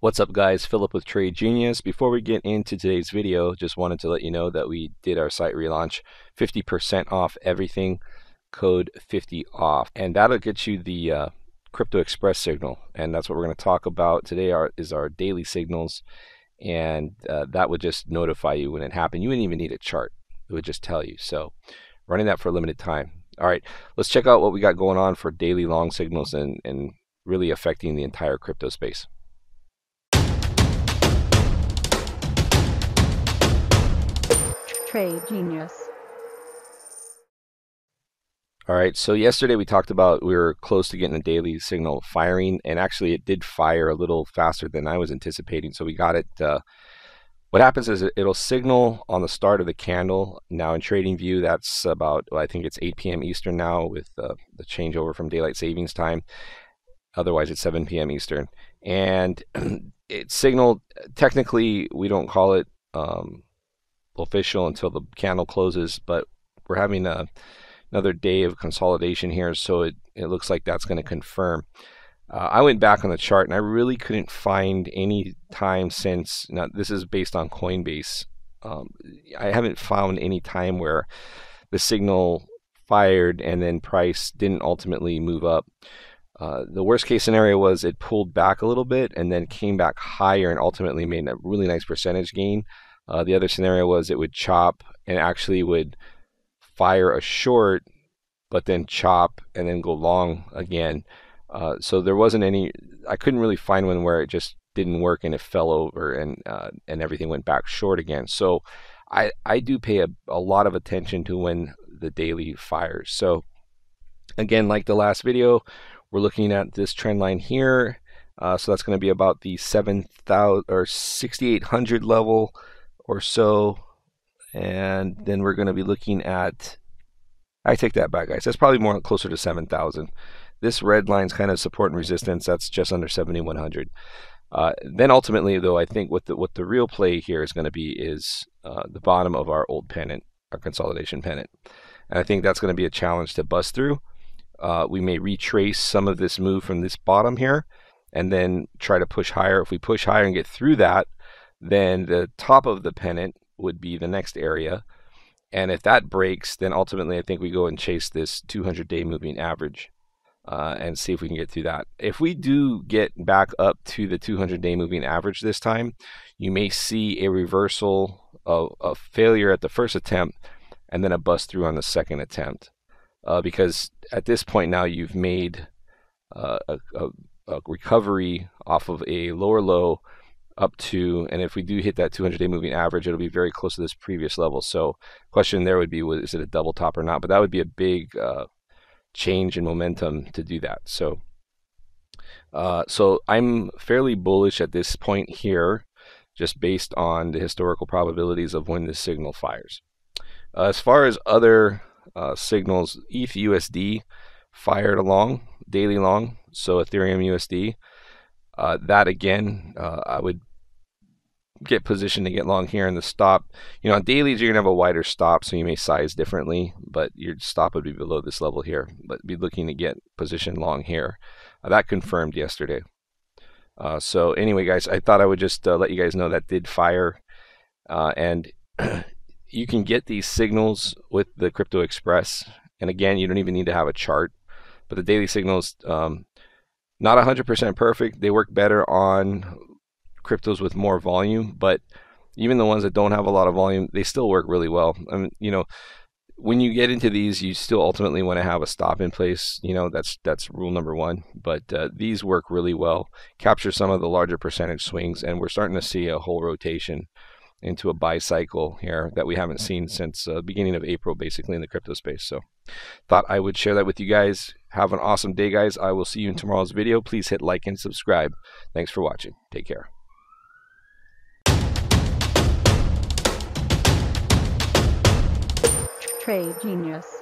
What's up guys, Philip with Trade Genius. Before we get into today's video, just wanted to let you know that we did our site relaunch, 50% off everything, code 50 off. And that'll get you the Crypto Express signal. And that's what we're going to talk about today is our daily signals. And that would just notify you when it happened. You wouldn't even need a chart. It would just tell you. So running that for a limited time. All right, let's check out what we got going on for daily long signals and really affecting the entire crypto space. Trade Genius. All right, so yesterday we talked about we were close to getting a daily signal firing, and actually it did fire a little faster than I was anticipating, so we got it. What happens is it'll signal on the start of the candle. Now in TradingView, that's about, well, I think it's 8 p.m. Eastern now with the changeover from daylight savings time. Otherwise, it's 7 p.m. Eastern. And it signaled, technically, we don't call it official until the candle closes, but we're having another day of consolidation here, so it looks like that's going to confirm. I went back on the chart and I really couldn't find any time since, now this is based on Coinbase, I haven't found any time where the signal fired and then price didn't ultimately move up. The worst case scenario was it pulled back a little bit and then came back higher and ultimately made a really nice percentage gain. The other scenario was it would chop and actually would fire a short, but then chop and then go long again. So there wasn't any, I couldn't really find one where it just didn't work and it fell over and everything went back short again. So I do pay a lot of attention to when the daily fires. So again, like the last video, we're looking at this trend line here. So that's going to be about the 7,000 or 6,800 level or so, and then we're going to be looking at, I take that back guys, that's probably more closer to 7,000. This red line's kind of support and resistance, that's just under 7,100. Then ultimately though, I think what the real play here is going to be is the bottom of our old pennant, our consolidation pennant, and I think that's going to be a challenge to bust through. We may retrace some of this move from this bottom here and then try to push higher. If we push higher and get through that, then the top of the pennant would be the next area, and if that breaks, then ultimately I think we go and chase this 200-day moving average and see if we can get through that. If we do get back up to the 200-day moving average this time, you may see a reversal of a failure at the first attempt and then a bust through on the second attempt, because at this point now you've made a recovery off of a lower low up to, and if we do hit that 200-day moving average, it'll be very close to this previous level. So question there would be, is it a double top or not? But that would be a big change in momentum to do that. So so I'm fairly bullish at this point here, just based on the historical probabilities of when this signal fires. As far as other signals, ETH USD fired along, daily long, so Ethereum USD. That again, I would get positioned to get long here in the stop. You know, on dailies, you're going to have a wider stop, so you may size differently, but your stop would be below this level here, but be looking to get positioned long here. That confirmed yesterday. So anyway, guys, I thought I would just let you guys know that did fire. And you can get these signals with the Crypto Express. And again, you don't even need to have a chart, but the daily signals, not 100% perfect. They work better on cryptos with more volume, but even the ones that don't have a lot of volume, they still work really well. I mean, you know, when you get into these, you still ultimately want to have a stop in place. You know, that's rule number one. But these work really well, capture some of the larger percentage swings, and we're starting to see a whole rotation into a buy cycle here that we haven't seen since beginning of April, basically, in the crypto space. So thought I would share that with you guys. Have an awesome day, guys. I will see you in tomorrow's video. Please hit like and subscribe. Thanks for watching. Take care. Trade Genius.